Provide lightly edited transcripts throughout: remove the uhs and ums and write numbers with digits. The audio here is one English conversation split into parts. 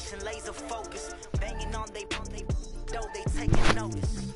concentration, laser focus. Banging on they though they taking notice.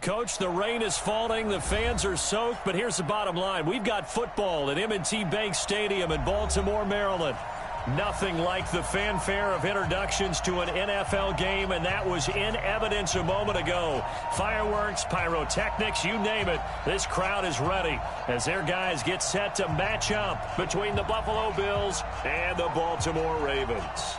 Coach, the rain is falling, the fans are soaked, but here's the bottom line. We've got football at M&T Bank Stadium in Baltimore, Maryland. Nothing like the fanfare of introductions to an NFL game, and that was in evidence a moment ago. Fireworks, pyrotechnics, you name it. This crowd is ready as their guys get set to match up between the Buffalo Bills and the Baltimore Ravens.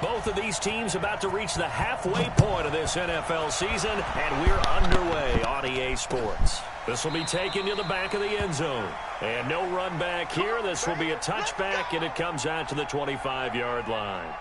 Both of these teams about to reach the halfway point of this NFL season, and we're underway on EA Sports. This will be taken to the back of the end zone. And no run back here. This will be a touchback, and it comes out to the 25-yard line.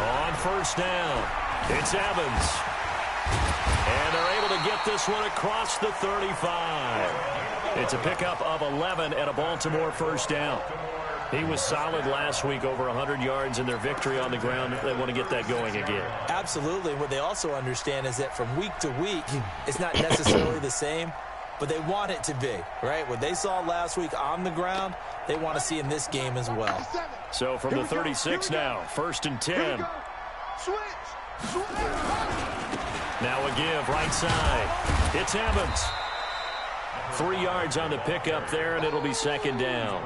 On first down, it's Evans. And they're able to get this one across the 35. It's a pickup of 11 at a Baltimore first down. He was solid last week, over 100 yards in their victory on the ground. They want to get that going again. Absolutely. What they also understand is that from week to week, it's not necessarily the same, but they want it to be, right? What they saw last week on the ground, they want to see in this game as well. So from the 36 now, 1st and 10. Now a give, right side. It's Evans. 3 yards on the pickup there, and it'll be second down.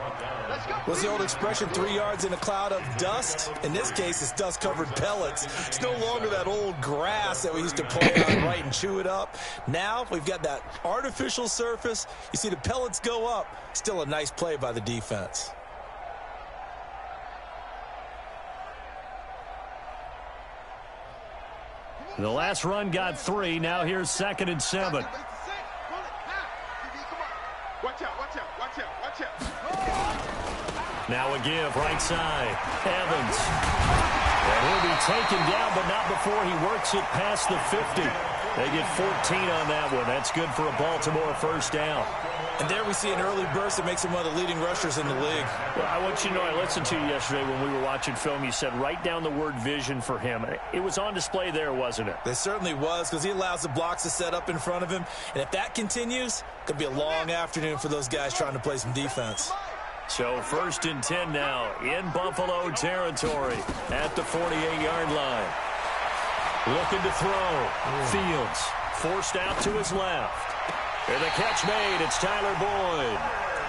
What's the old expression, 3 yards in a cloud of dust? In this case, it's dust-covered pellets. It's no longer that old grass that we used to play on, right, and chew it up. Now we've got that artificial surface. You see the pellets go up. Still a nice play by the defense. The last run got 3. Now here's 2nd and 7. Watch out, watch out, watch out, watch out. Now a give, right side. Evans. And he'll be taken down, but not before he works it past the 50. They get 14 on that one. That's good for a Baltimore first down. And there we see an early burst that makes him one of the leading rushers in the league. Well, I want you to know, I listened to you yesterday when we were watching film. You said write down the word vision for him. It was on display there, wasn't it? It certainly was, because he allows the blocks to set up in front of him. And if that continues, it could be a long afternoon for those guys trying to play some defense. So 1st and 10 now in Buffalo territory at the 48-yard line. Looking to throw. Fields forced out to his left. And the catch made. It's Tyler Boyd.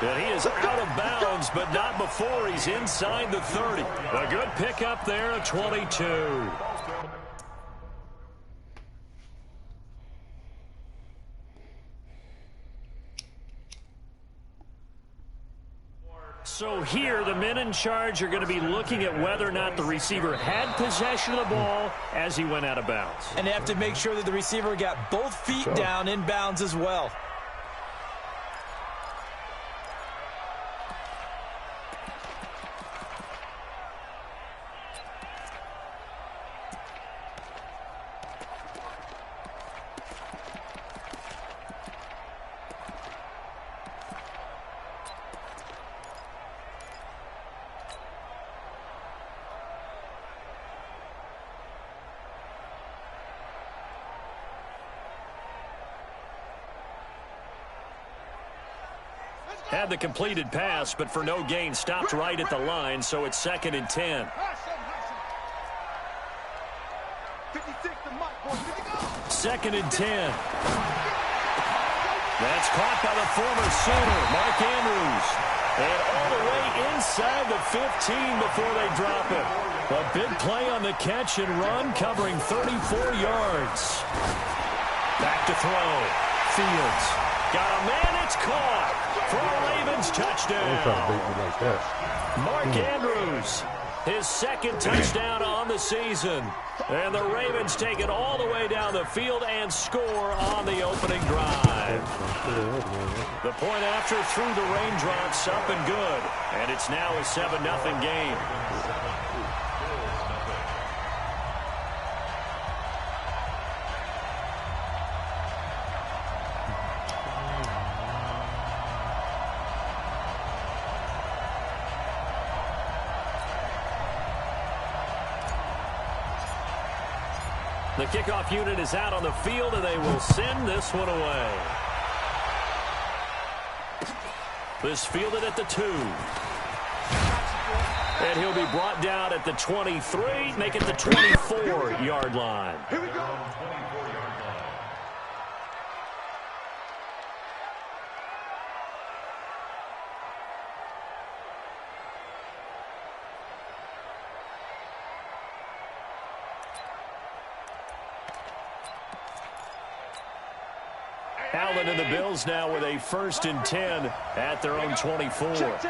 And he is out of bounds, but not before he's inside the 30. A good pickup there at 22. So here, the men in charge are going to be looking at whether or not the receiver had possession of the ball as he went out of bounds. And they have to make sure that the receiver got both feet down in bounds as well. Had the completed pass, but for no gain, stopped right at the line, so it's 2nd and 10. 2nd and 10. That's caught by the former Sooner, Mark Andrews. And all the way inside the 15 before they drop it. A big play on the catch and run, covering 34 yards. Back to throw. Fields. Got a man, it's caught. For a Ravens touchdown. Mark Andrews, his 2nd touchdown on the season. And the Ravens take it all the way down the field and score on the opening drive. The point after through the raindrops, up and good. And it's now a 7-0 game. The kickoff unit is out on the field, and they will send this one away. This fielded at the 2. And he'll be brought down at the 23, make it the 24-yard line. Here we go. Allen and the Bills now with a 1st and 10 at their own 24. Check.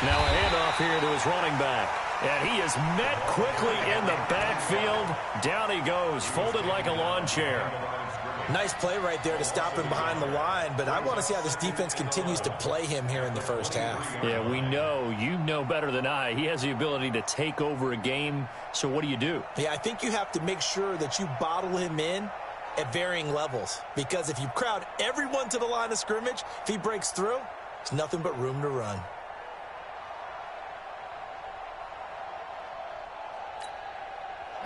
Now a handoff here to his running back. And he is met quickly in the backfield. Down he goes, folded like a lawn chair. Nice play right there to stop him behind the line, but I want to see how this defense continues to play him here in the first half. Yeah, we know. You know better than I. He has the ability to take over a game, so what do you do? Yeah, I think you have to make sure that you bottle him in at varying levels, because if you crowd everyone to the line of scrimmage, if he breaks through, there's nothing but room to run.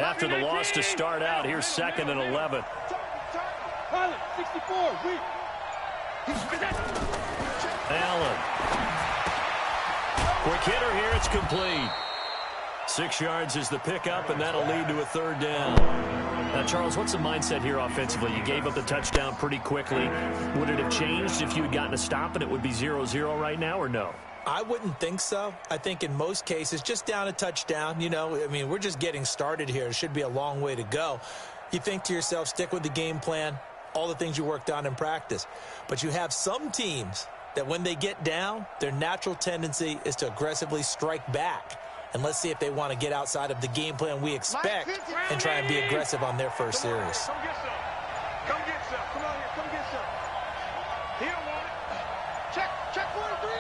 After the loss to start out, here's 2nd and 11. 64. Allen. Quick hitter here. It's complete. 6 yards is the pickup, and that'll lead to a 3rd down. Now, Charles, what's the mindset here offensively? You gave up the touchdown pretty quickly. Would it have changed if you had gotten a stop and it would be 0-0 right now, or no? I wouldn't think so. I think in most cases, just down a touchdown, you know, I mean, we're just getting started here. It should be a long way to go. You think to yourself, stick with the game plan, all the things you worked on in practice. But you have some teams that when they get down, their natural tendency is to aggressively strike back. And let's see if they want to get outside of the game plan we expect and try and be aggressive on their first series. Come get some. Come get some. Come on here. Come get some. He don't want it. Check 43.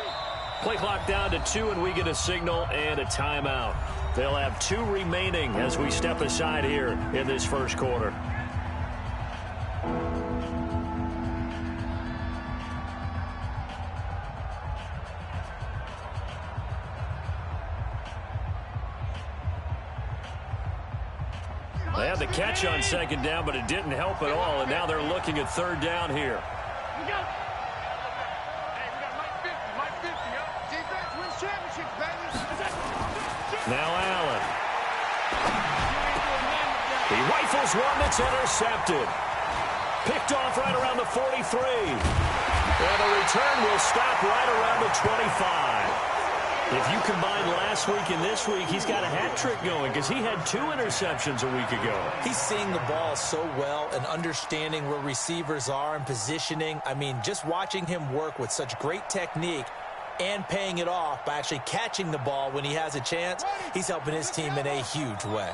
Play clock down to 2, and we get a signal and a timeout. They'll have 2 remaining as we step aside here in this first quarter. They had the catch on 2nd down, but it didn't help at all, and now they're looking at 3rd down here. We got Mike 50, Defense wins championships, baby. Now Allen. He rifles one that's intercepted. Picked off right around the 43. And the return will stop right around the 25. If you combine last week and this week, he's got a hat trick going because he had 2 interceptions a week ago. He's seeing the ball so well and understanding where receivers are and positioning. I mean, just watching him work with such great technique and paying it off by actually catching the ball when he has a chance, he's helping his team in a huge way.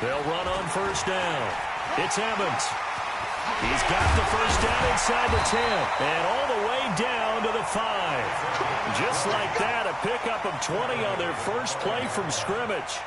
They'll run on 1st down. It's Evans. He's got the 1st down inside the 10 and all the way down to the 5. Just like that, a pickup of 20 on their first play from scrimmage.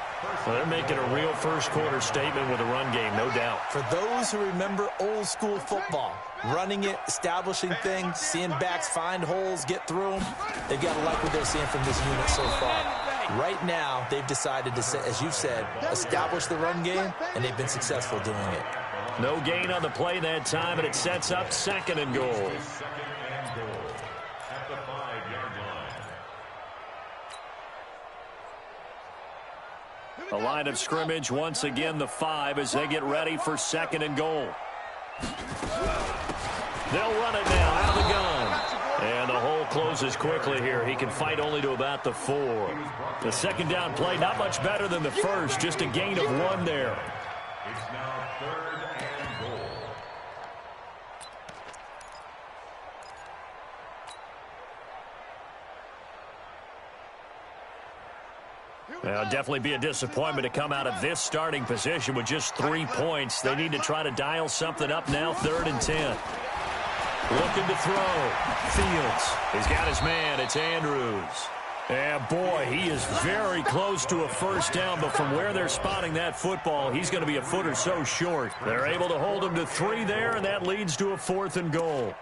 Well, they're making a real first-quarter statement with a run game, no doubt. For those who remember old-school football, running it, establishing things, seeing backs find holes, get through them, they've got to like what they're seeing from this unit so far. Right now, they've decided to, as you said, establish the run game, and they've been successful doing it. No gain on the play that time, and it sets up 2nd and goal. The line of scrimmage, once again, the 5 as they get ready for 2nd and goal. They'll run it now out of the gun. And the hole closes quickly here. He can fight only to about the 4. The 2nd down play, not much better than the first, just a gain of 1 there. It's now 3rd and goal. Well, definitely be a disappointment to come out of this starting position with just 3 points. They need to try to dial something up now, 3rd and 10. Looking to throw. Fields. He's got his man. It's Andrews. And, boy, he is very close to a first down, but from where they're spotting that football, he's going to be a foot or so short. They're able to hold him to 3 there, and that leads to a 4th and goal.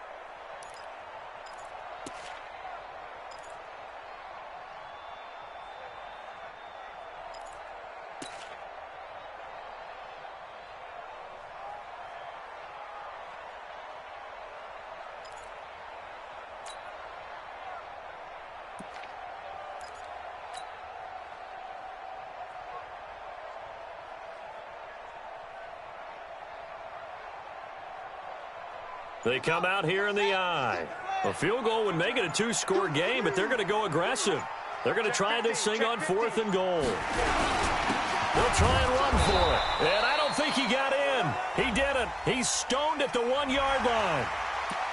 They come out here in the eye. A field goal would make it a 2-score game, but they're going to go aggressive. They're going to try this thing on 4th and goal. They'll try and run for it. And I don't think he got in. He didn't. He's stoned at the 1-yard line.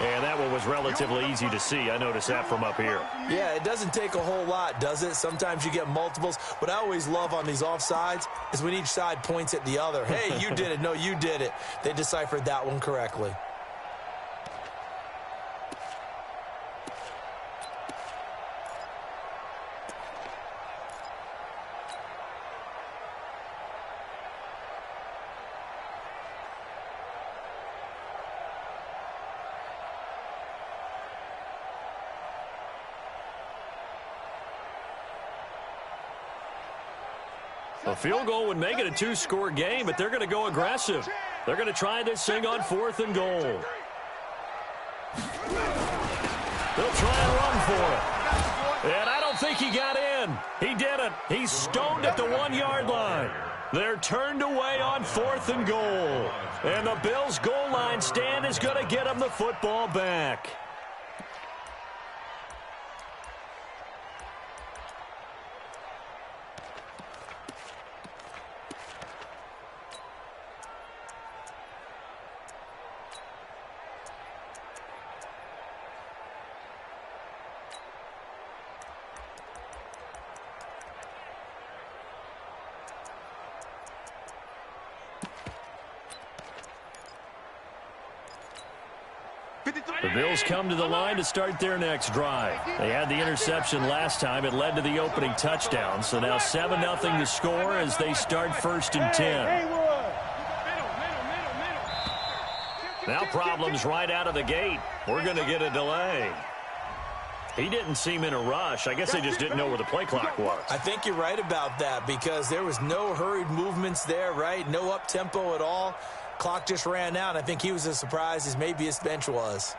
And that one was relatively easy to see. I noticed that from up here. Yeah, it doesn't take a whole lot, does it? Sometimes you get multiples. What I always love on these offsides is when each side points at the other. Hey, you did it. No, you did it. They deciphered that one correctly. A field goal would make it a 2-score game, but they're going to go aggressive. They're going to try this thing on 4th and goal. They'll try and run for it. And I don't think he got in. He didn't. He's stoned at the 1-yard line. They're turned away on 4th and goal. And the Bills' goal line stand is going to get them the football back. The Bills come to the line to start their next drive. They had the interception last time. It led to the opening touchdown. So now 7-0 to score as they start 1st and 10. Now problems right out of the gate. We're going to get a delay. He didn't seem in a rush. I guess they just didn't know where the play clock was. I think you're right about that because there was no hurried movements there, right? No up-tempo at all. Clock just ran out. I think he was as surprised as maybe his bench was.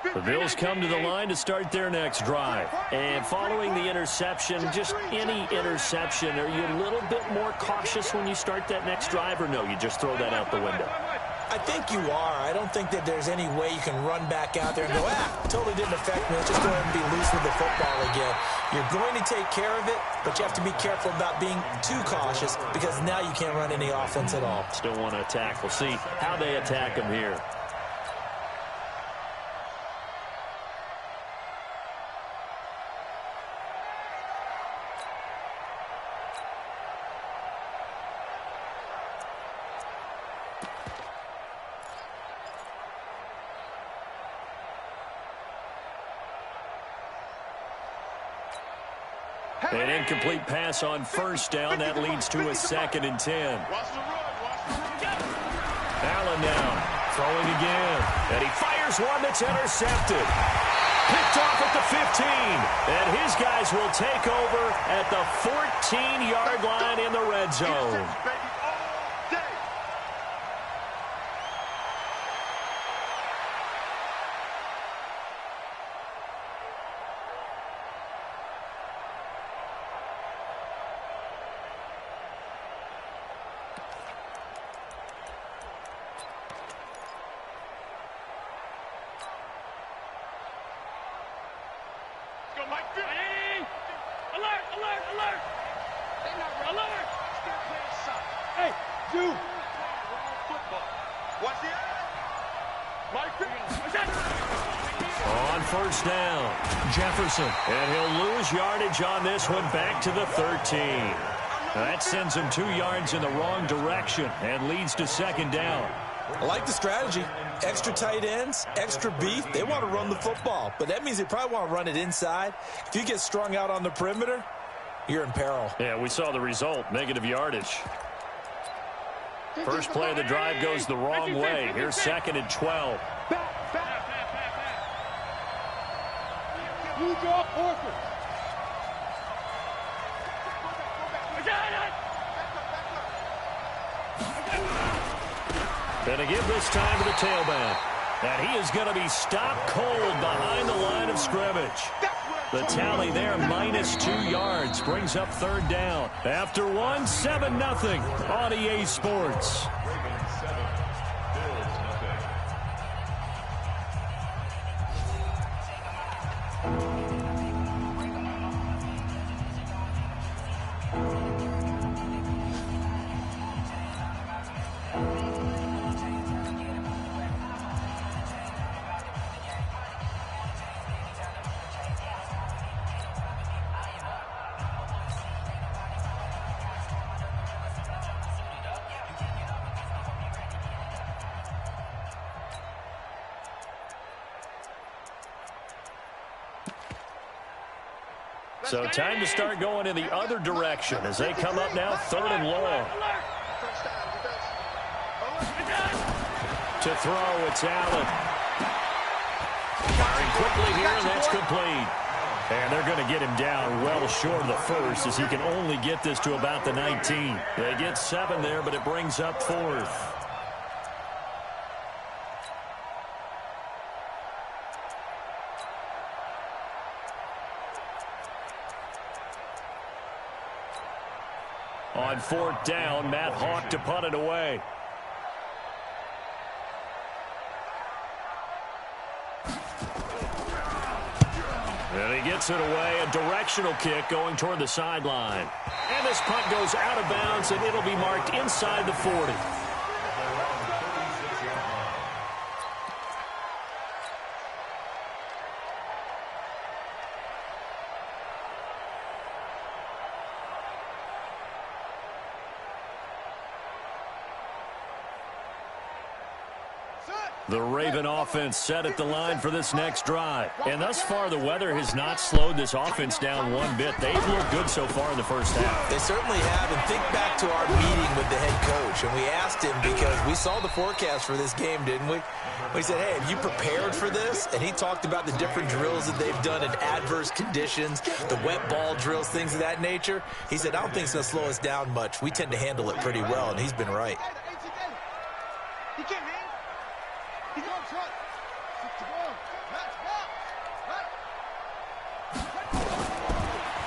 The Bills come to the line to start their next drive. And following the interception, just any interception, are you a little bit more cautious when you start that next drive, or no, you just throw that out the window? I think you are. I don't think that there's any way you can run back out there and go, totally didn't affect me. Let's just go ahead and be loose with the football again. You're going to take care of it, but you have to be careful about being too cautious because now you can't run any offense at all. Still want to attack. We'll see how they attack them here. An incomplete pass on first down. That leads to a 2nd and 10. Allen now throwing again. And he fires one that's intercepted. Picked off at the 15. And his guys will take over at the 14-yard line in the red zone. Alert! Alert! Alert! Alert! Hey, dude! Football. Watch the On first down, Jefferson. And he'll lose yardage on this one back to the 13. That sends him 2 yards in the wrong direction and leads to 2nd down. I like the strategy. Extra tight ends, extra beef. They want to run the football, but that means they probably want to run it inside. If you get strung out on the perimeter, you're in peril. Yeah, we saw the result, negative yardage. First play of the drive goes the wrong way. Here's 2nd and 12. You draw Parker. Gonna give this time to the tailback. And he is going to be stopped cold behind the line of scrimmage. The tally there, -2 yards, brings up 3rd down. After one, 7-0 on EA Sports. So time to start going in the other direction as they come up now 3rd and long. To throw, it's Allen. Firing quickly here, and that's complete. And they're going to get him down well short of the first as he can only get this to about the 19. They get 7 there, but it brings up 4th. On 4th down, Matt Hawk to punt it away. And he gets it away, a directional kick going toward the sideline. And this punt goes out of bounds, and it'll be marked inside the 40. The Raven offense set at the line for this next drive. And thus far, the weather has not slowed this offense down one bit. They've looked good so far in the first half. They certainly have. And think back to our meeting with the head coach. And we asked him because we saw the forecast for this game, didn't we? We said, hey, have you prepared for this? And he talked about the different drills that they've done in adverse conditions, the wet ball drills, things of that nature. He said, I don't think it's going to slow us down much. We tend to handle it pretty well, and he's been right. He can't hang. He's on front.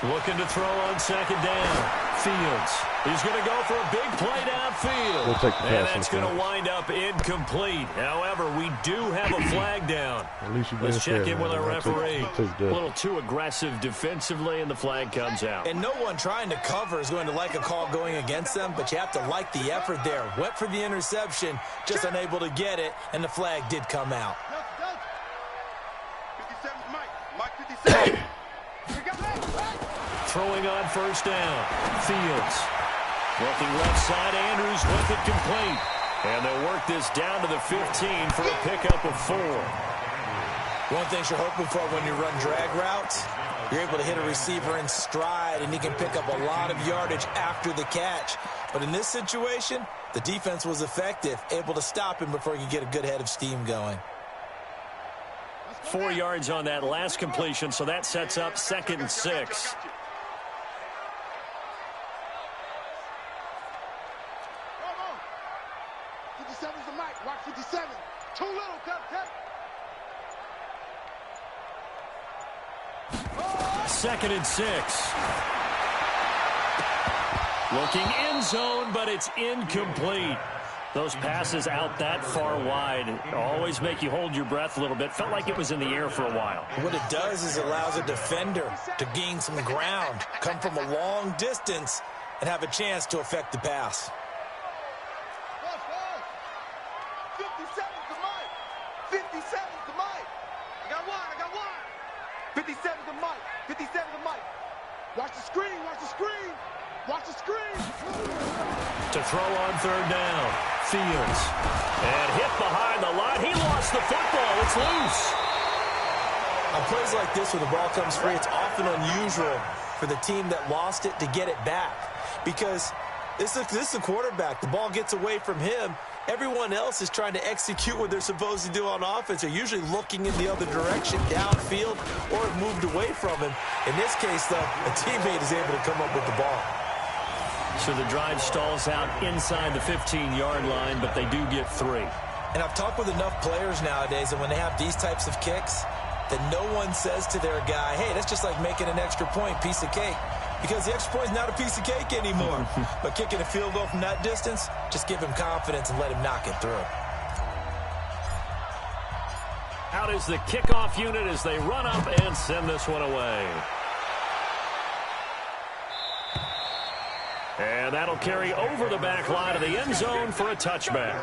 Looking to throw on 2nd down. Fields. He's going to go for a big play downfield. We'll take the and pass that's going to wind up incomplete. However, we do have a flag down. At least Let's check in with our referee. Take A little too aggressive defensively, and the flag comes out. And no one trying to cover is going to like a call going against them, but you have to like the effort there. Went for the interception, just unable to get it, and the flag did come out. 57, Mike 57. Throwing on 1st down. Fields. Looking left side. Andrews with it complete. And they'll work this down to the 15 for a pickup of 4. One thing you're hoping for when you run drag routes, you're able to hit a receiver in stride, and he can pick up a lot of yardage after the catch. But in this situation, the defense was effective, able to stop him before he could get a good head of steam going. 4 yards on that last completion, so that sets up 2nd and 6. Watch 57. Too little, cut. 2nd and 6. Looking end zone, but it's incomplete. Those passes out that far wide always make you hold your breath a little bit. Felt like it was in the air for a while. What it does is it allows a defender to gain some ground, come from a long distance, and have a chance to affect the pass. 57's the mic. 57's the mic. I got one. 57's the mic. 57's the mic. Watch the screen. To throw on 3rd down. Fields. And hit behind the line. He lost the football. It's loose. On plays like this, when the ball comes free, it's often unusual for the team that lost it to get it back. Because this is a quarterback. The ball gets away from him. Everyone else is trying to execute what they're supposed to do on offense. They're usually looking in the other direction, downfield, or have moved away from him. In this case, though, a teammate is able to come up with the ball. So the drive stalls out inside the 15-yard line, but they do get 3. And I've talked with enough players nowadays, and when they have these types of kicks, that no one says to their guy, hey, that's just like making an extra point, piece of cake. Because the extra point is not a piece of cake anymore. But kicking a field goal from that distance, just give him confidence and let him knock it through. Out is the kickoff unit as they run up and send this one away. And that'll carry over the back line of the end zone for a touchback.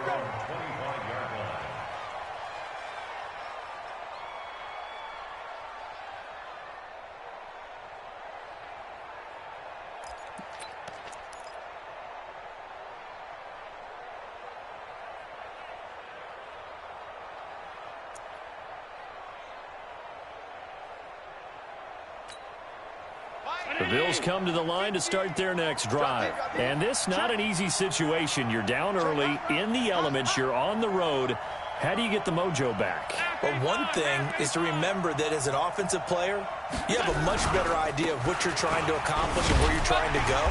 The Bills come to the line to start their next drive. And this not an easy situation. You're down early, in the elements, you're on the road. How do you get the mojo back? Well, one thing is to remember that as an offensive player, you have a much better idea of what you're trying to accomplish and where you're trying to go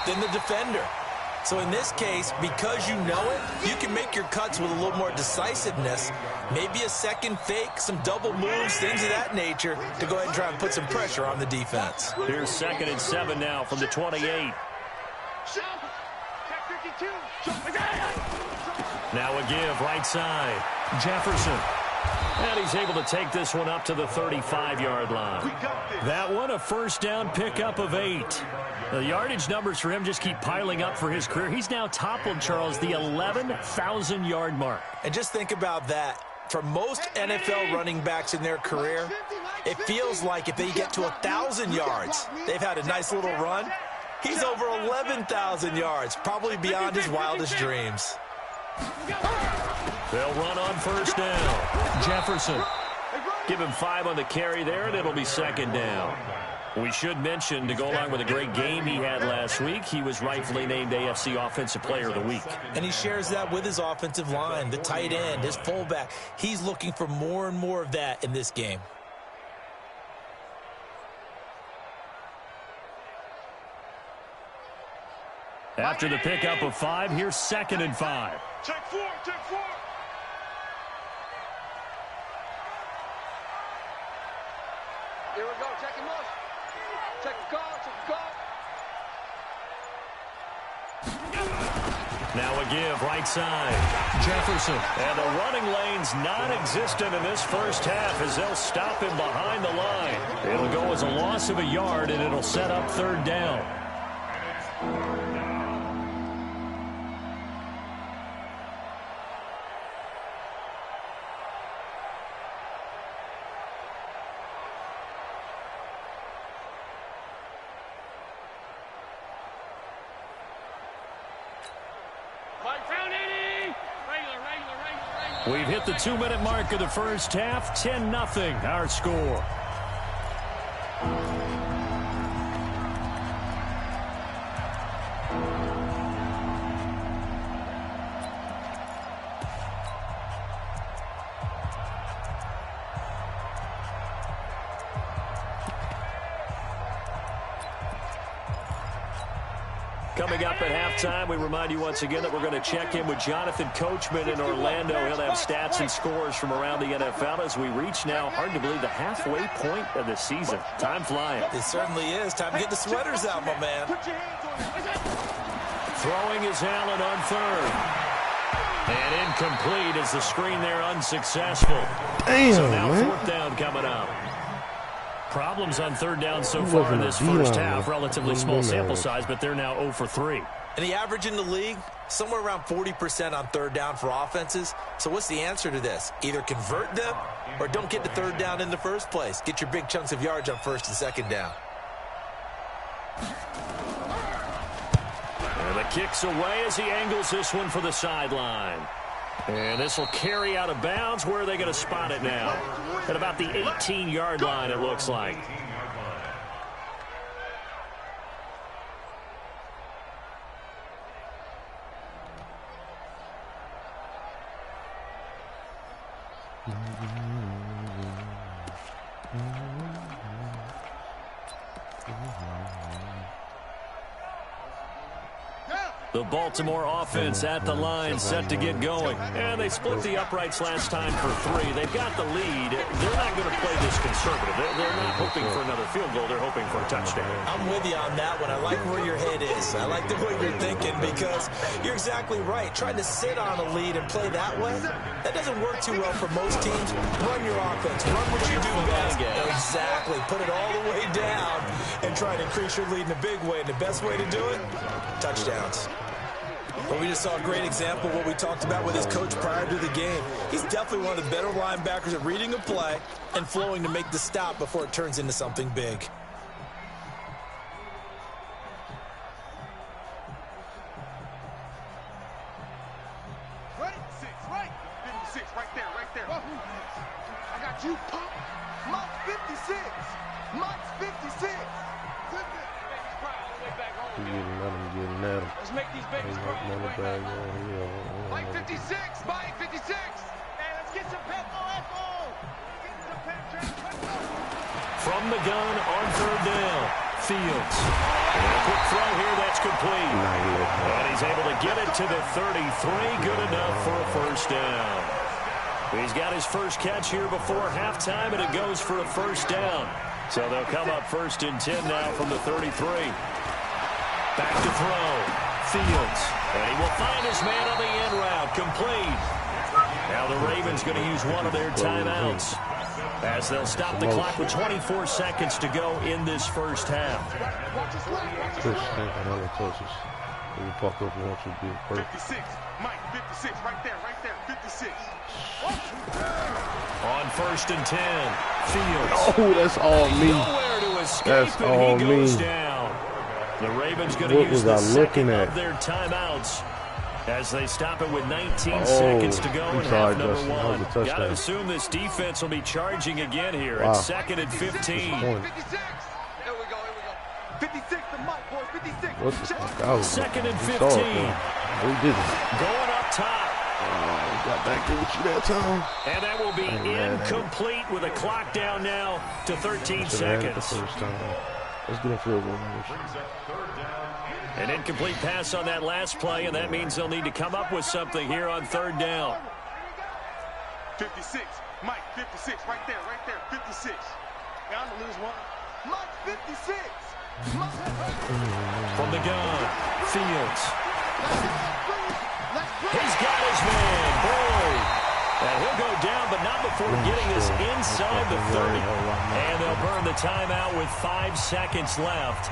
than the defender. So in this case, because you know it, you can make your cuts with a little more decisiveness. Maybe a second fake, some double moves, things of that nature to go ahead and try and put some pressure on the defense. Here's 2nd and 7 now from the 28. Now a give, right side. Jefferson. And he's able to take this one up to the 35-yard line. That one a first down pickup of 8. The yardage numbers for him just keep piling up for his career. He's now toppled, Charles, the 11,000-yard mark. And just think about that. For most NFL running backs in their career, it feels like if they get to 1,000 yards, they've had a nice little run. He's over 11,000 yards, probably beyond his wildest dreams. They'll run on first down. Jefferson. Give him 5 on the carry there, and it'll be 2nd down. We should mention, to go along with a great game he had last week, he was rightfully named AFC Offensive Player of the Week. And he shares that with his offensive line, the tight end, his fullback. He's looking for more and more of that in this game. After the pickup of 5, here's 2nd and 5. Check 4. Here we go. Check him off. Check the call. Now a give, right side. Jefferson. And the running lane's non-existent in this first half as they'll stop him behind the line. It'll go as a loss of a yard, and it'll set up 3rd down. We've hit the 2-minute mark of the first half. 10-0 our score. Coming up at halftime, we remind you once again that we're going to check in with Jonathan Coachman in Orlando. He'll have stats and scores from around the NFL as we reach now, hard to believe, the halfway point of the season. Time flying. It certainly is. Time to get the sweaters out, my man. Throwing is Allen on third. And incomplete as the screen there unsuccessful. Damn, so now man. fourth down coming up. Problems on third down so far in this first half. Relatively small sample size, but they're now 0 for 3. And the average in the league, somewhere around 40% on third down for offenses. So what's the answer to this? Either convert them or don't get to third down in the first place. Get your big chunks of yards on first and second down. And the kick's away as he angles this one for the sideline. And this will carry out of bounds. Where are they going to spot it now? At about the 18-yard line, it looks like. The Baltimore offense at the line, set to get going. And they split the uprights last time for 3. They've got the lead. They're not going to play this conservative. They're not hoping for another field goal. They're hoping for a touchdown. I'm with you on that one. I like where your head is. I like the way you're thinking because you're exactly right. Trying to sit on a lead and play that way, that doesn't work too well for most teams. Run your offense. Run what you do best. Exactly. Put it all the way down and try to increase your lead in a big way. And the best way to do it, touchdowns. Well, we just saw a great example of what we talked about with his coach prior to the game. He's definitely one of the better linebackers at reading a play and flowing to make the stop before it turns into something big. Right, 6, right. 56, right there, right there. I got you, pop. Mike's 56. Mike's 56. Getting at him. Let's make these babies cry. Mike 56, Mike 56. Hey, let's get some petrol, let's go. From the gun on third down, Fields. And a quick throw here, that's complete. And he's able to get it to the 33, good enough for a first down. He's got his first catch here before halftime, and it goes for a first down. So they'll come up first and 10 now from the 33. Back to throw. Fields. And he will find his man on the end route. Complete. Now the Ravens going to use one of their timeouts as they'll stop the clock with 24 seconds to go in this first half. You fuck up once you get perfect. 56, Mike 56, right there, 56. On first and 10, Fields. Oh, that's all me. Nowhere to escape, That's and all he goes me. down. The Ravens going to What use was the I second looking at? of their timeouts as they stop it with 19 seconds to go I'm in sorry, half number Justin. That was a one. touchdown. Got to assume this defense will be charging again here. Wow. It's second and 15. 56. Here we go. 56 to Mike, boys, 56. What the fuck? I was Second and we 15. saw it, though. We didn't. Going up top. We got back there with you that time. And that will be incomplete with a clock down now to 13 Should've had it the seconds. first time. Let's get a field goal. An incomplete pass on that last play, and that means they'll need to come up with something here on third down. 56, Mike 56, right there, 56. Yeah, I'm gonna lose one. Mike 56. From the gun, Fields. He's got his man, Boyd. And he'll go down, but not before getting this inside the 30. And they'll burn the timeout with 5 seconds left.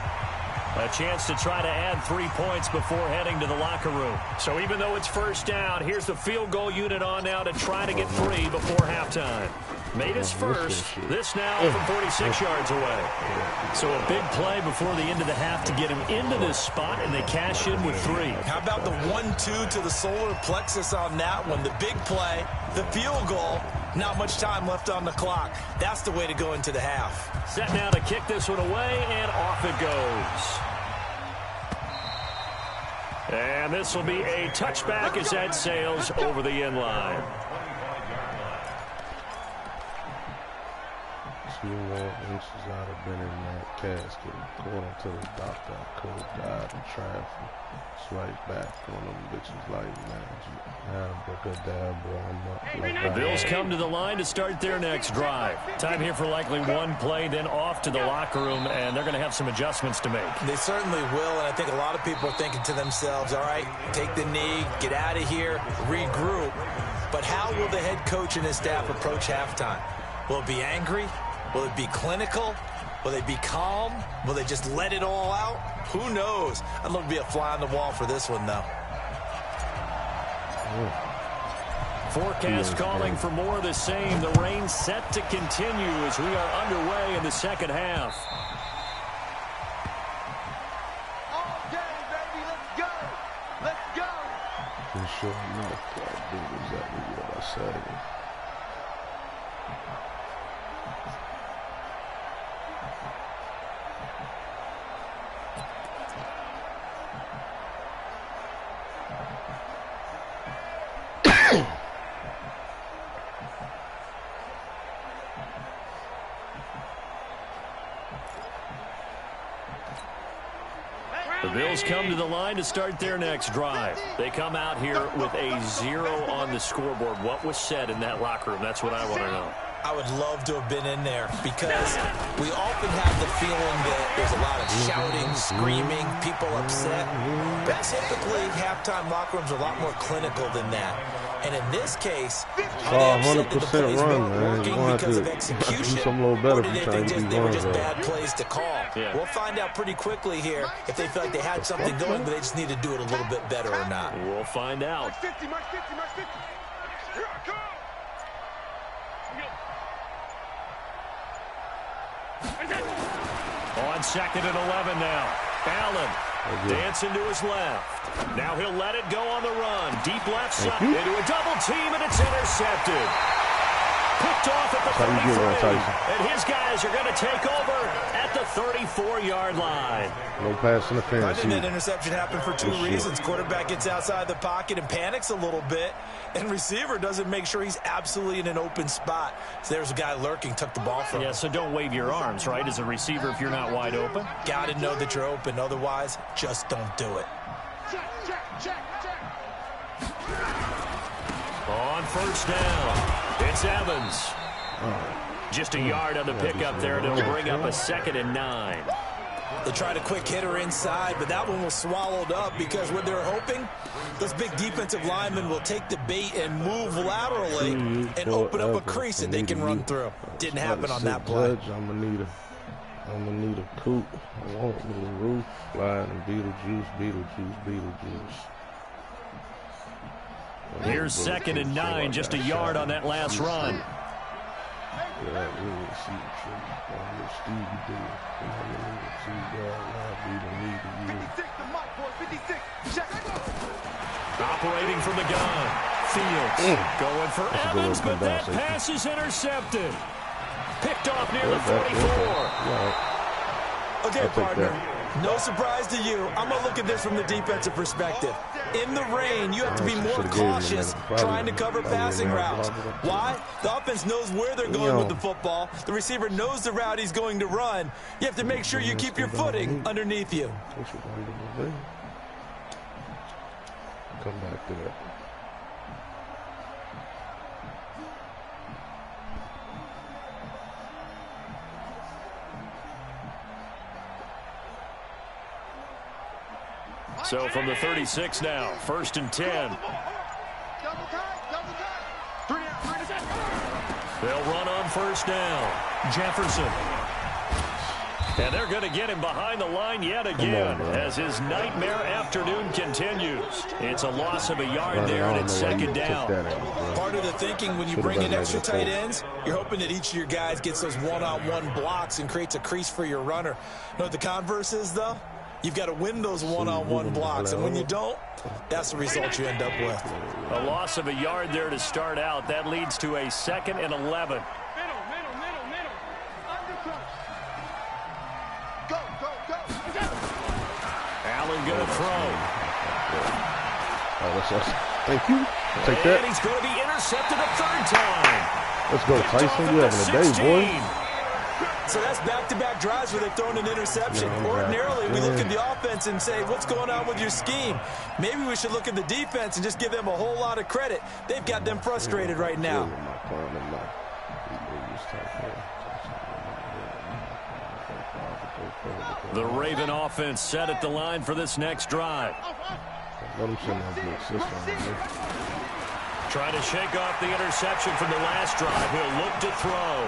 A chance to try to add 3 points before heading to the locker room. So even though it's first down, here's the field goal unit on now to try to get 3 before halftime. Made his first. This now from 46 yards away. So a big play before the end of the half to get him into this spot, and they cash in with 3. How about the 1-2 to the solar plexus on that one? The big play, the field goal. Not much time left on the clock. That's the way to go into the half. Set now to kick this one away, and off it goes. And this will be a touchback as that sails over the end line. 2 more inches I'd have been in that casket. According to the doctor, I could have died in traffic. Swipe back on them bitches like magic. The Bills come to the line to start their next drive. Time here for likely one play, then off to the locker room, and they're going to have some adjustments to make. They certainly will, and I think a lot of people are thinking to themselves, all right, take the knee, get out of here, regroup. But how will the head coach and his staff approach halftime? Will it be angry? Will it be clinical? Will they be calm? Will they just let it all out? Who knows? I'd love to be a fly on the wall for this one, though. Forecast calling for more of the same. The rain set to continue as we are underway in the second half. All day, baby. Let's go. Let's go. And sure enough, I did exactly what I said. The Bills come to the line to start their next drive. They come out here with a 0 on the scoreboard. What was said in that locker room? That's what I want to know. I would love to have been in there because we often have the feeling that there's a lot of shouting, screaming, people upset. But typically, halftime locker rooms are a lot more clinical than that. And in this case, are they upset that the plays weren't working because of execution, or did they think they were just bad plays to call? Yeah. We'll find out pretty quickly here if they feel like they had something going, but they just need to do it a little bit better or not. We'll find out. March 50, March 50, March 50. Here I come. On 2nd and 11 now. Allen dancing to his left. Now he'll let it go on the run. Deep left side into a double team, and it's intercepted. Picked off at the 33. And his guys are going to take over at the 34-yard line. No pass interference. I think that interception happened for 2 reasons. Quarterback gets outside the pocket and panics a little bit, and receiver doesn't make sure he's absolutely in an open spot. So there's a guy lurking, took the ball from him. Yeah, so don't wave your arms, right, as a receiver if you're not wide open. Got to know that you're open. Otherwise, just don't do it. Check. On first down, it's Evans. Just a yard on the pickup there, and it'll bring up a 2nd and 9. They tried a quick hitter inside, but that one was swallowed up because what they're hoping, those big defensive linemen will take the bait and move laterally and open up a crease that they can run through. Didn't happen on that play. I'm gonna need a coupe. I want me a roof, flying and Beetlejuice. Here's 2nd and 9, just a yard on that last run. Hey, 56 to Mike, boy, 56. Check. Operating from the gun. Fields going for Evans, but that pass is intercepted. Picked off near the 44. Okay, partner, no surprise to you. I'm going to look at this from the defensive perspective. In the rain, you have to be more cautious trying to cover passing routes. Why? The offense knows where they're going with the football. The receiver knows the route he's going to run. You have to make sure you keep your footing underneath you. Come back to that. So from the 36 now, 1st and 10. Double tight. 3 down. They'll run on first down. Jefferson. And they're going to get him behind the line yet again as his nightmare afternoon continues. It's a loss of a yard there, and it's second down. Part of the thinking when you bring in extra tight ends, you're hoping that each of your guys gets those one-on-one blocks and creates a crease for your runner. You know what the converse is, though? You've got to win those one-on-one blocks, and when you don't, that's the result you end up with. A loss of a yard there to start out. That leads to a 2nd and 11. Allen going to throw. Thank you. Take that. And he's going to be intercepted a third time. Let's go, Tyson. You having a day, boy. So that's back-to-back drives where they've thrown an interception. Ordinarily, we look at the offense and say, what's going on with your scheme? Maybe we should look at the defense and just give them a whole lot of credit. They've got them frustrated right now. The Raven offense set at the line for this next drive. Let him send that big system. Trying to shake off the interception from the last drive. He'll look to throw.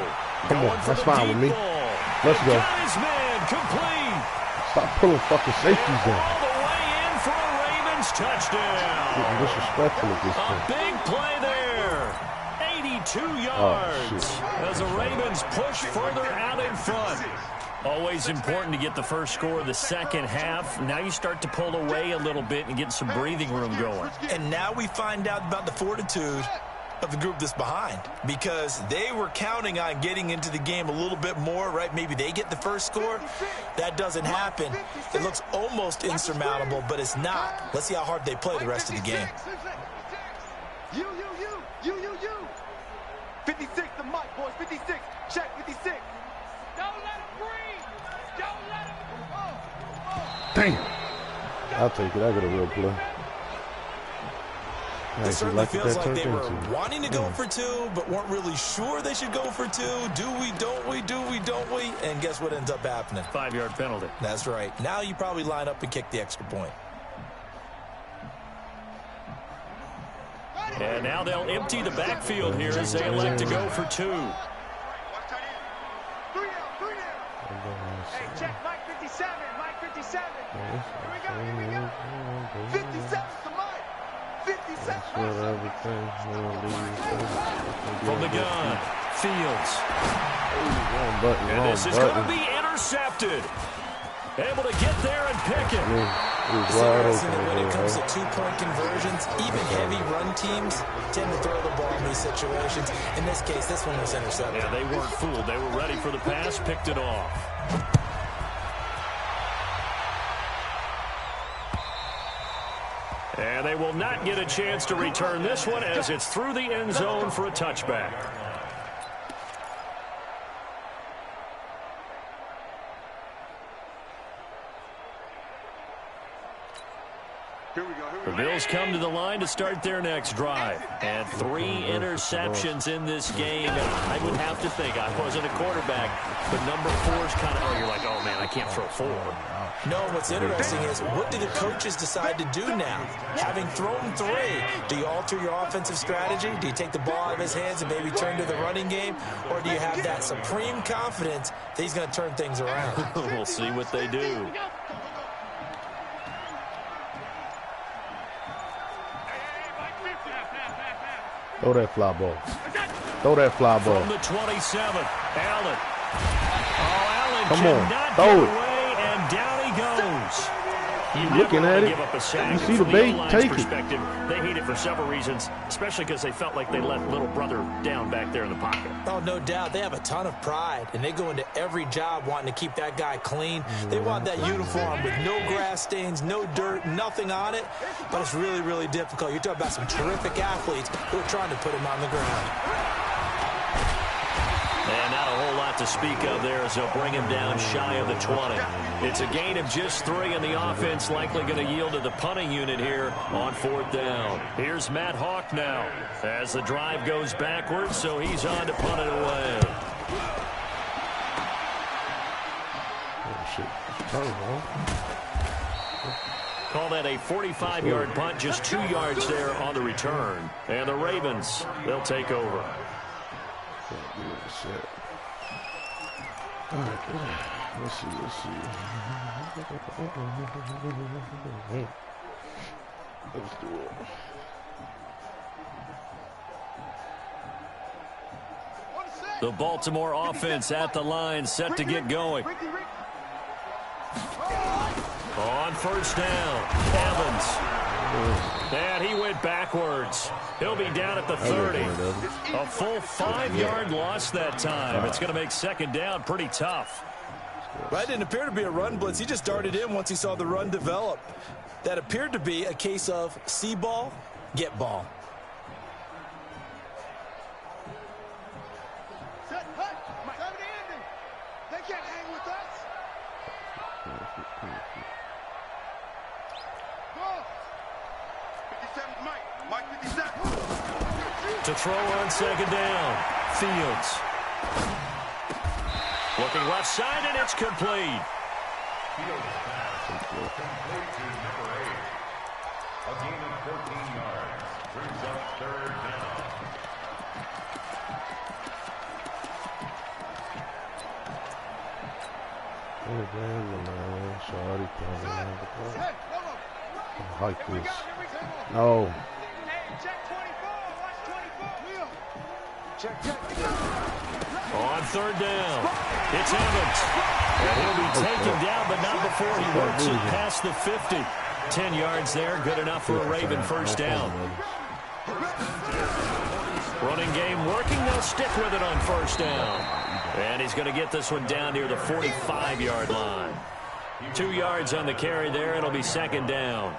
Come on, that's fine with me. Let's go. Got his man complete. Stop pulling fucking safeties down. All the way in for a Ravens touchdown. Getting disrespectful at this A point. big play there. 82 yards as the Ravens push further out in front. Always important to get the first score of the second half. Now you start to pull away a little bit and get some breathing room going. And now we find out about the fortitude of the group that's behind, because they were counting on getting into the game a little bit more, right? Maybe they get the first score. That doesn't happen. It looks almost insurmountable, but it's not. Let's see how hard they play the rest of the game. You. 56, the mic, boys. 56. Check 56. Don't let him breathe. Don't let him. Damn. I'll take it. I got a real play. It certainly feels like they were wanting to go for two, but weren't really sure they should go for two. Do we, don't we, do we, don't we? And guess what ends up happening? 5-yard penalty. That's right. Now you probably line up and kick the extra point. And now they'll empty the backfield here as they elect to go for two. Hey, check Mike 57. Mike 57. Here we go. 57's the mic. 57's From the gun, Fields. And this is going to be intercepted. Able to get there and pick it. It's interesting that when it comes to two-point conversions, even heavy run teams tend to throw the ball in these situations. In this case, this one was intercepted. Yeah, they weren't fooled. They were ready for the pass, picked it off. And they will not get a chance to return this one as it's through the end zone for a touchback. The Bills come to the line to start their next drive. And 3 interceptions in this game. And I would have to think, I wasn't a quarterback, but number 4 is kind of, oh, you're like, oh, man, I can't throw 4. No, what's interesting is, what do the coaches decide to do now? Having thrown 3, do you alter your offensive strategy? Do you take the ball out of his hands and maybe turn to the running game? Or do you have that supreme confidence that he's going to turn things around? We'll see what they do. Throw that fly ball. Throw that fly ball. From the 27, Allen. Oh, Allen Come on, cannot throw get it. away, and down he goes. Looking at it. You see the bait? Take it. They hate it for several reasons, especially because they felt like they left little brother down back there in the pocket. Oh, no doubt. They have a ton of pride, and they go into every job wanting to keep that guy clean. They want that uniform with no grass stains, no dirt, nothing on it, but it's really, really difficult. You're talking about some terrific athletes who are trying to put him on the ground. And not a whole lot to speak of there as they'll bring him down shy of the 20. It's a gain of just 3, and the offense likely going to yield to the punting unit here on 4th down. Here's Matt Hawk now as the drive goes backwards, so he's on to punt it away. Oh, shit. Call that a 45-yard punt, just 2 yards there on the return. And the Ravens, they'll take over. Let's see. Let's do it. The Baltimore offense at the line, set to get going. On first down, Evans. And he went backwards. He'll be down at the 30. A full 5-yard loss that time. It's going to make second down pretty tough. That didn't appear to be a run blitz. He just darted in once he saw the run develop. That appeared to be a case of see ball, get ball. They can't hang with us. Mike 57. To throw on second down, Fields. Looking left side, and it's complete. Fields pass complete to number 8. A gain of 14 yards. Brings up third down. Like this. No. On third down, it's Evans. And he'll be taken down, but not before he works it past the 50. 10 yards there, good enough for a Raven first down. Running game working, they'll stick with it on first down. And he's going to get this one down near the 45-yard line. 2 yards on the carry there, it'll be second down.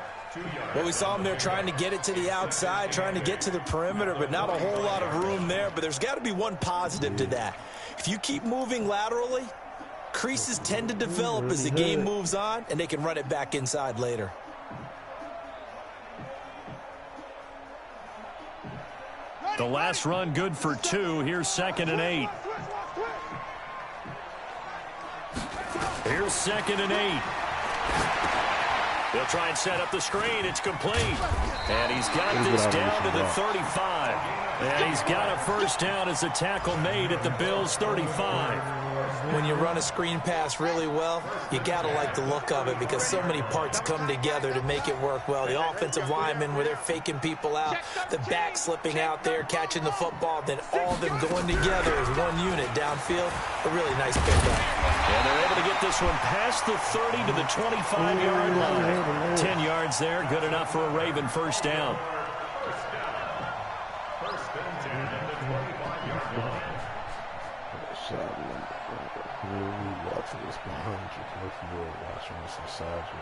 Well, we saw him there trying to get it to the outside, trying to get to the perimeter, but not a whole lot of room there. But there's got to be one positive to that. If you keep moving laterally, creases tend to develop as the game moves on, and they can run it back inside later. The last run good for 2. Here's second and 8. Here's second and 8. They'll try and set up the screen. It's complete. And he's got this down to the 35. And he's got a first down as a tackle made at the Bills' 35. When you run a screen pass really well, you got to like the look of it because so many parts come together to make it work well. The offensive linemen where they're faking people out, the back slipping out there, catching the football, then all of them going together as one unit downfield. A really nice pickup. And they're able to get this one past the 30 to the 25-yard line. 10 yards there, good enough for a Raven first down. First and 10 at the 25-yard line. Watching this behind you. Watching this inside you.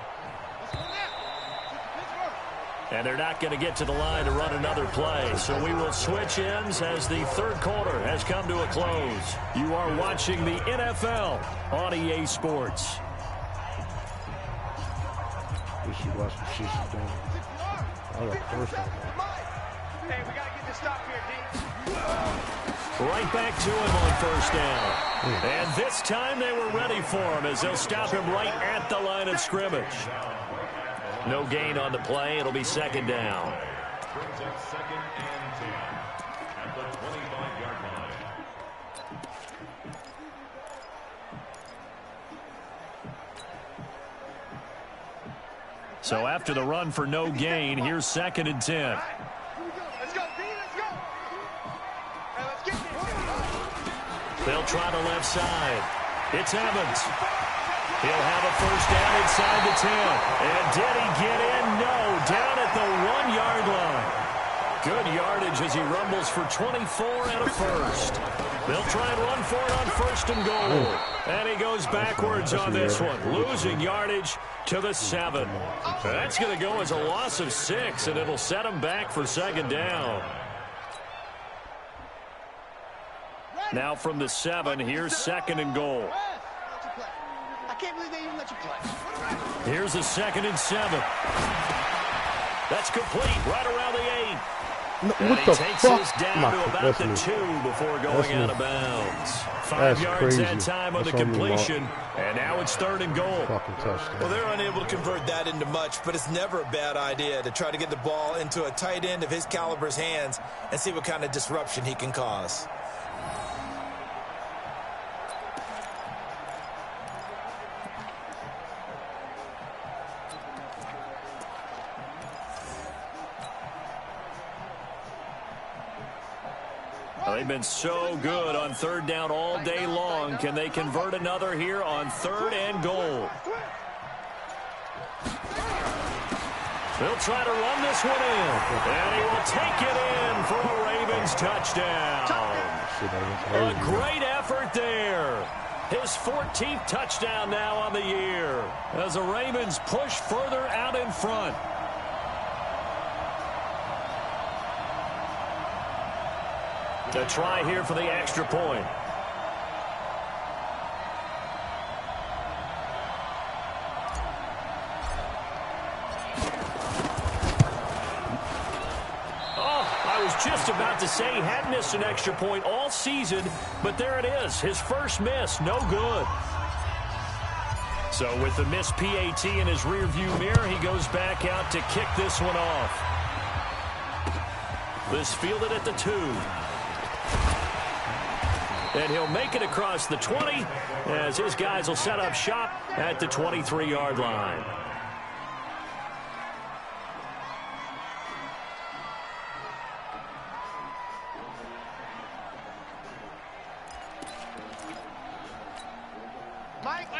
And they're not going to get to the line to run another play. So we will switch ends as the third quarter has come to a close. You are watching the NFL on EA Sports. You should watch the shit she's doing. I got first one. Hey, we got to get this stop here, D. Right back to him on first down. And this time they were ready for him as they'll stop him right at the line of scrimmage. No gain on the play. It'll be second down. Brings up second and 10 at the 25-yard line. So after the run for no gain, here's second and 10. Let's go, D, let's go. Hey, let's get this. They'll try the left side. It's Evans. He'll have a first down inside the 10. And did he get in? No. Down at the 1-yard line. Good yardage as he rumbles for 24 and a first. They'll try and run for it on first and goal. And he goes backwards on this one, losing yardage to the 7. That's going to go as a loss of 6, and it'll set him back for second down. Now from the 7, here's second and goal. I can't believe they even let you play. Here's a second and 7. That's complete right around the 8. No, And what he the takes fuck? this down to about the 2 before going out of bounds. 5 yards that time on the completion, and now it's third and goal. Fucking touchdown. Well, they're unable to convert that into much, but it's never a bad idea to try to get the ball into a tight end of his caliber's hands and see what kind of disruption he can cause. They've been so good on third down all day long. Can they convert another here on 3rd and goal? They'll try to run this one in. And he will take it in for a Ravens touchdown. A great effort there. His 14th touchdown now on the year as the Ravens push further out in front. To try here for the extra point. Just about to say he hadn't missed an extra point all season, but there it is. His first miss, no good. So with the missed PAT in his rearview mirror, he goes back out to kick this one off. This fielded at the 2. And he'll make it across the 20 as his guys will set up shop at the 23-yard line.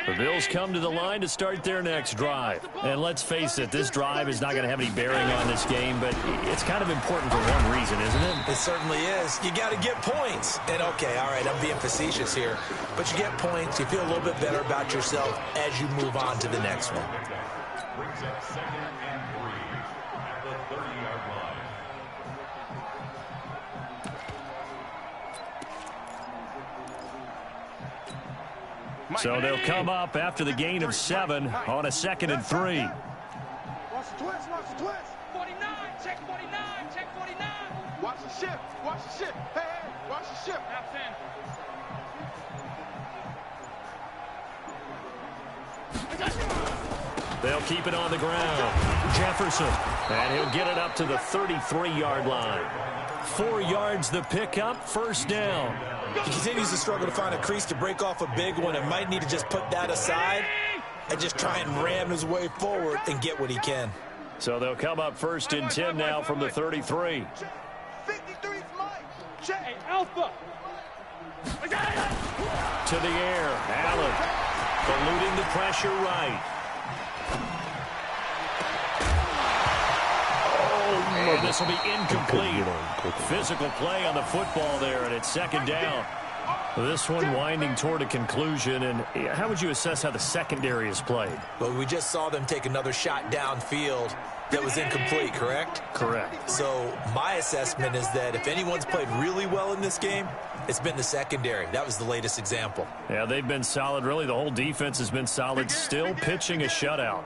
The Bills come to the line to start their next drive. And let's face it, this drive is not going to have any bearing on this game, but it's kind of important for one reason, isn't it? It certainly is. You got to get points. And, okay, all right, I'm being facetious here. But you get points, you feel a little bit better about yourself as you move on to the next one. Brings up 2nd and 3 at the 30-yard line. So they'll come up after the gain of 7 on a 2nd and 3. Watch the twist, watch the twist. 49, check 49, check 49. Watch the shift, watch the shift. Hey, hey, watch the shift. They'll keep it on the ground. Jefferson, and he'll get it up to the 33-yard line. 4 yards the pickup, first down. He continues to struggle to find a crease to break off a big one and might need to just put that aside and just try and ram his way forward and get what he can. So they'll come up 1st and 10 now from the 33. 53's Mike. Check. Hey, Alpha. To the air, Allen eluding the pressure right. And this will be incomplete. Physical play on the football there, and it's 2nd down. This one winding toward a conclusion, and how would you assess how the secondary is played? Well, we just saw them take another shot downfield that was incomplete, correct? Correct. So my assessment is that if anyone's played really well in this game, it's been the secondary. That was the latest example. Yeah, they've been solid. Really, the whole defense has been solid, still pitching a shutout.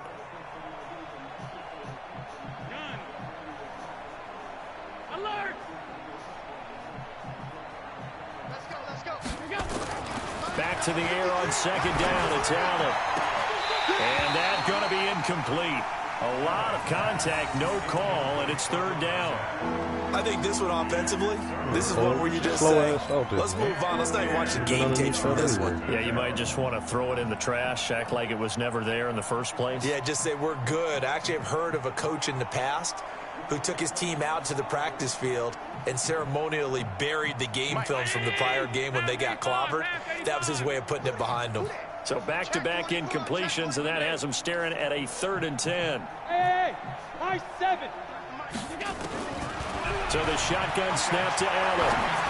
Back to the air on 2nd down. It's Allen. And that's going to be incomplete. A lot of contact, no call, and it's 3rd down. I think this one offensively, this is one where you just say, let's move on. Let's not even watch the game tapes from this one. Yeah, you might just want to throw it in the trash, act like it was never there in the first place. Yeah, just say we're good. I actually have heard of a coach in the past who took his team out to the practice field and ceremonially buried the game films from the prior game when they got clobbered. That was his way of putting it behind them. So back-to-back incompletions, and that has them staring at a 3rd and 10. Hey, high 7. So the shotgun snap to Allen.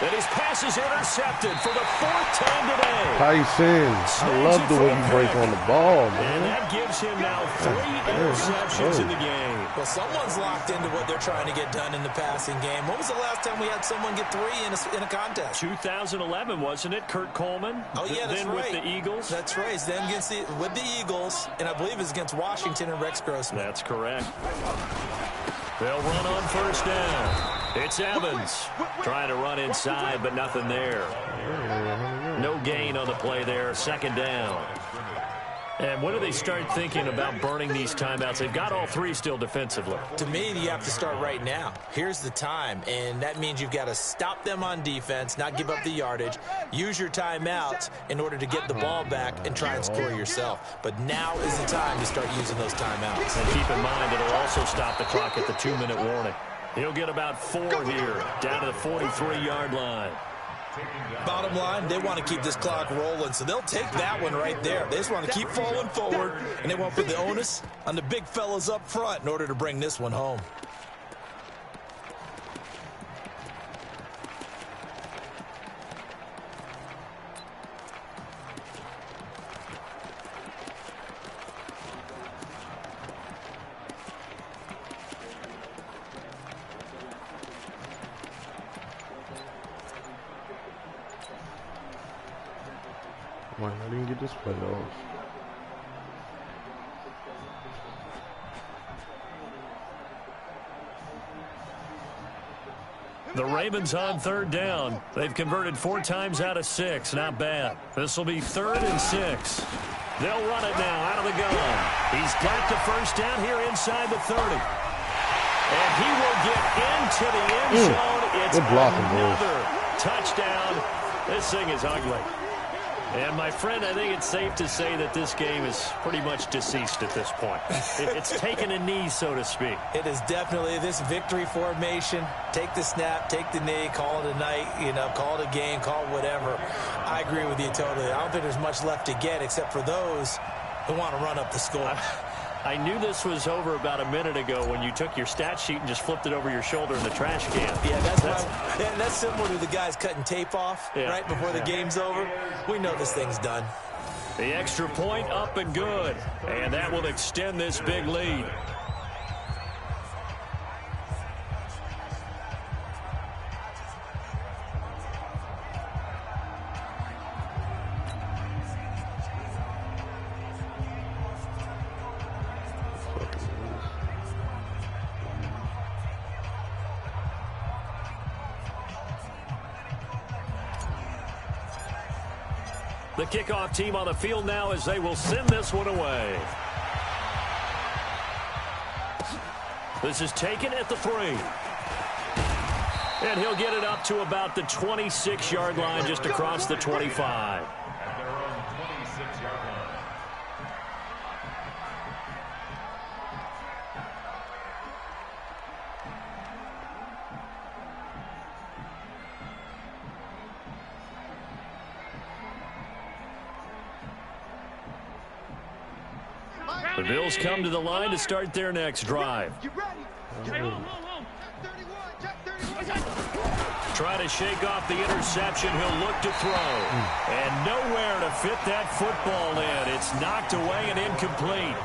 And his pass is intercepted for the 4th time today. Tyson, I love the way you break on the ball, man. And that gives him now 3 interceptions in the game. Well, someone's locked into what they're trying to get done in the passing game. When was the last time we had someone get 3 in a contest? 2011, wasn't it? Kurt Coleman. Oh, yeah, that's then right. With the Eagles. That's right. Then with the Eagles, and I believe it's against Washington and Rex Grossman. That's correct. They'll run on 1st down. It's Evans trying to run inside, but nothing there. No gain on the play there. 2nd down. And when do they start thinking about burning these timeouts? They've got all 3 still defensively. To me, you have to start right now. Here's the time, and that means you've got to stop them on defense, not give up the yardage, use your timeouts in order to get the ball back and try and score yourself. But now is the time to start using those timeouts. And keep in mind, it'll also stop the clock at the 2-minute warning. He'll get about 4 here, down to the 43-yard line. Bottom line, they want to keep this clock rolling, so they'll take that one right there. They just want to keep falling forward, and they won't put the onus on the big fellas up front in order to bring this one home. Why I didn't get this play off? The Ravens on 3rd down. They've converted 4 times out of 6. Not bad. This will be 3rd and 6. They'll run it now out of the gun. He's got the first down here inside the 30. And he will get into the end zone. It's another touchdown. This thing is ugly. And, my friend, I think it's safe to say that this game is pretty much deceased at this point. It's taken a knee, so to speak. It is definitely this victory formation. Take the snap, take the knee, call it a night, call it a game, call it whatever. I agree with you totally. I don't think there's much left to get except for those who want to run up the score. I knew this was over about a minute ago when you took your stat sheet and just flipped it over your shoulder in the trash can. Yeah, that's similar to the guys cutting tape off right before the game's over. We know this thing's done. The extra point up and good, and that will extend this big lead. The kickoff team on the field now as they will send this one away. This is taken at the 3. And he'll get it up to about the 26-yard line, just across the 25. At their own 26-yard line. The Bills come to the line to start their next drive. You ready? Check 31, check 31. Try to shake off the interception. He'll look to throw. And nowhere to fit that football in. It's knocked away and incomplete.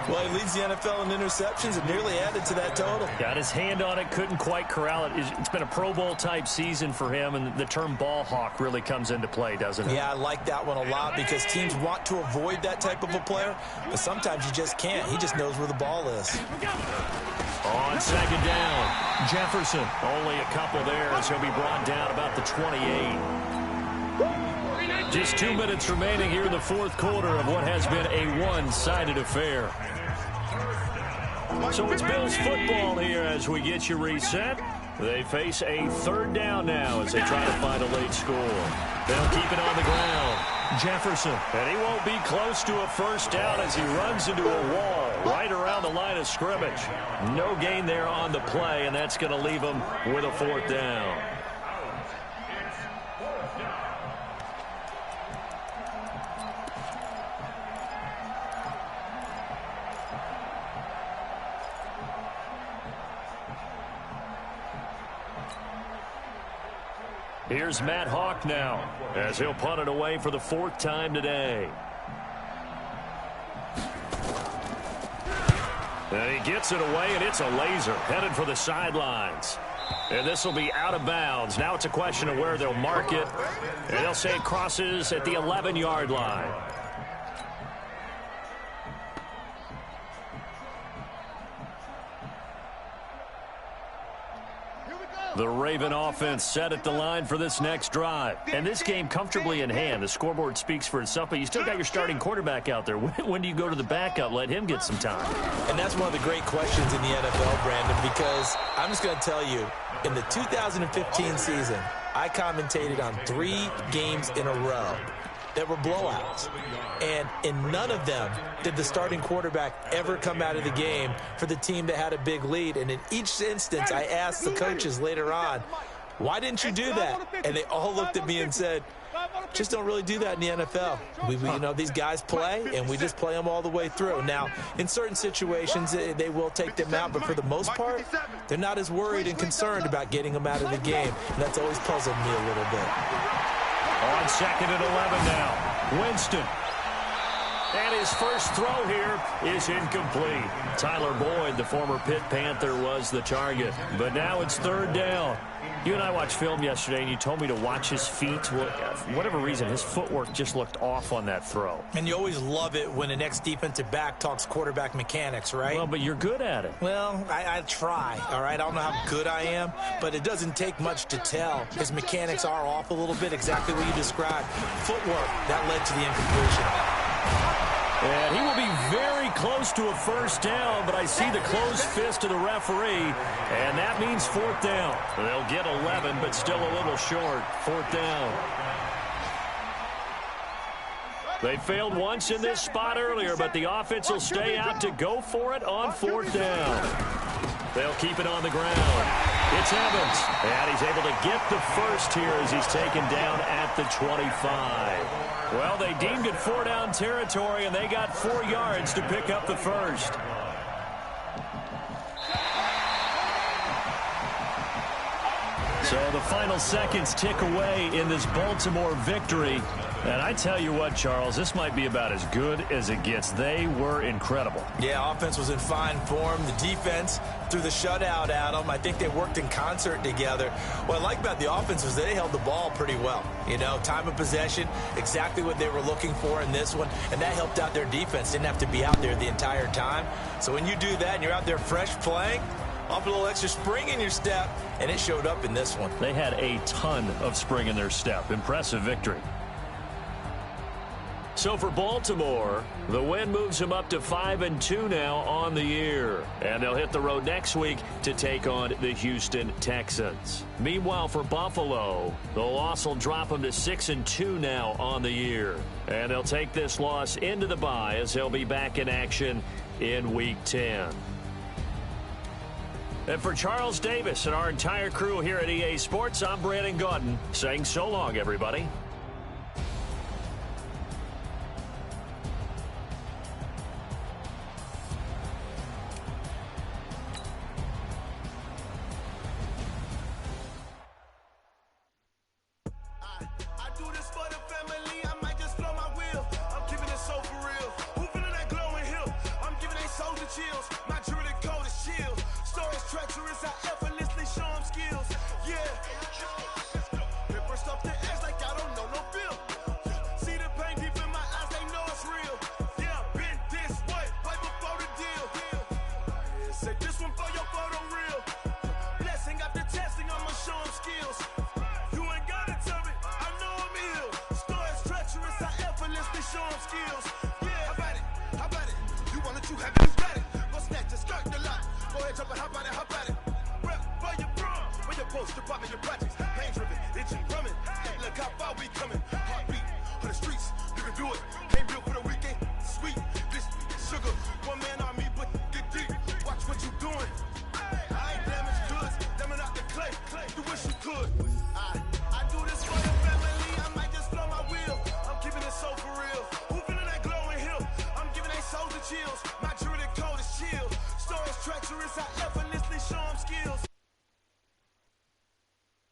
Well, he leads the NFL in interceptions and nearly added to that total. Got his hand on it, couldn't quite corral it. It's been a Pro Bowl-type season for him, and the term ball hawk really comes into play, doesn't it? Yeah, I like that one a lot because teams want to avoid that type of a player, but sometimes you just can't. He just knows where the ball is. On 2nd down, Jefferson. Only a couple there as he'll be brought down about the 28. Just 2 minutes remaining here in the 4th quarter of what has been a one-sided affair. So it's Bills football here as we get you reset. They face a 3rd down now as they try to find a late score. They'll keep it on the ground. Jefferson, and he won't be close to a first down as he runs into a wall right around the line of scrimmage. No gain there on the play, and that's going to leave him with a 4th down. Here's Matt Hawk now as he'll punt it away for the 4th time today. And he gets it away, and it's a laser headed for the sidelines. And this will be out of bounds. Now it's a question of where they'll mark it. And they'll say it crosses at the 11-yard line. The Raven offense set at the line for this next drive. And this game comfortably in hand. The scoreboard speaks for itself, but you still got your starting quarterback out there. When do you go to the backup? Let him get some time. And that's one of the great questions in the NFL, Brandon, because I'm just going to tell you, in the 2015 season, I commentated on 3 games in a row that were blowouts. And in none of them did the starting quarterback ever come out of the game for the team that had a big lead. And in each instance, I asked the coaches later on, why didn't you do that? And they all looked at me and said, just don't really do that in the NFL. You know, these guys play, and we just play them all the way through. Now, in certain situations, they will take them out, but for the most part, they're not as worried and concerned about getting them out of the game. And that's always puzzled me a little bit. On 2nd and 11 now, Winston. And his first throw here is incomplete. Tyler Boyd, the former Pitt Panther, was the target. But now it's 3rd down. You and I watched film yesterday, and you told me to watch his feet. Well, for whatever reason, his footwork just looked off on that throw. And you always love it when an ex-defensive back talks quarterback mechanics, right? Well, but you're good at it. Well, I try, all right? I don't know how good I am, but it doesn't take much to tell. His mechanics are off a little bit, exactly what you described. Footwork, that led to the incompletion. And he will be very close to a first down, but I see the closed fist of the referee, and that means 4th down. They'll get 11, but still a little short. 4th down. They failed once in this spot earlier, but the offense will stay out to go for it on 4th down. They'll keep it on the ground. It's Evans, and he's able to get the first here as he's taken down at the 25. Well, they deemed it 4-down territory, and they got 4 yards to pick up the first. So the final seconds tick away in this Baltimore victory. And I tell you what, Charles, this might be about as good as it gets. They were incredible. Yeah, offense was in fine form. The defense threw the shutout at them. I think they worked in concert together. What I like about the offense was they held the ball pretty well. You know, time of possession, exactly what they were looking for in this one, and that helped out their defense. Didn't have to be out there the entire time. So when you do that and you're out there fresh playing, off a little extra spring in your step, and it showed up in this one. They had a ton of spring in their step. Impressive victory. So for Baltimore, the win moves them up to 5-2 now on the year. And they'll hit the road next week to take on the Houston Texans. Meanwhile, for Buffalo, the loss will drop them to 6-2 now on the year. And they'll take this loss into the bye as they'll be back in action in Week 10. And for Charles Davis and our entire crew here at EA Sports, I'm Brandon Gaudin saying so long, everybody. Poster popping your projects, pain driven, itching, drumming. Look how far we coming.